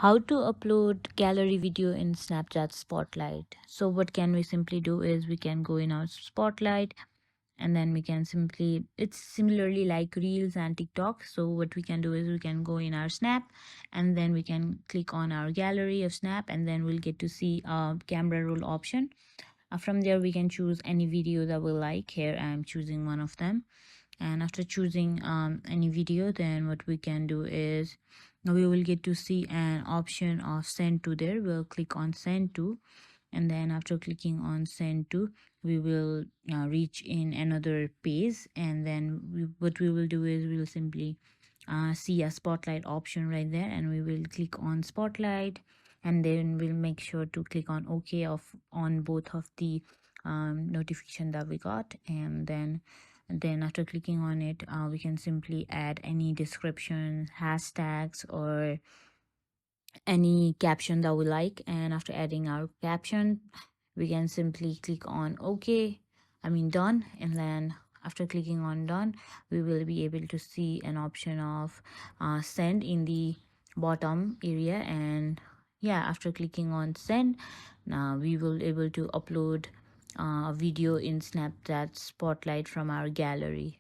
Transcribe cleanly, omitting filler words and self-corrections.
How to upload gallery video in Snapchat Spotlight. So what can we simply do is we can go in our Spotlight, and then we can simply, it's similarly like Reels and TikTok. So what we can do is we can go in our Snap, and then we can click on our gallery of Snap, and then we'll get to see a camera roll option. From there we can choose any video that we like. Here I'm choosing one of them, and after choosing any video, then what we can do is we will get to see an option of send to. There we'll click on send to, and then after clicking on send to, we will reach in another page, and then what we will do is we will simply see a spotlight option right there, and we will click on spotlight, and then we'll make sure to click on OK of on both of the notification that we got. And then after clicking on it, we can simply add any description, hashtags, or any caption that we like. And after adding our caption, we can simply click on OK, done. And then after clicking on done, we will be able to see an option of send in the bottom area. And yeah, after clicking on send, now we will able to upload a video in Snapchat Spotlight from our gallery.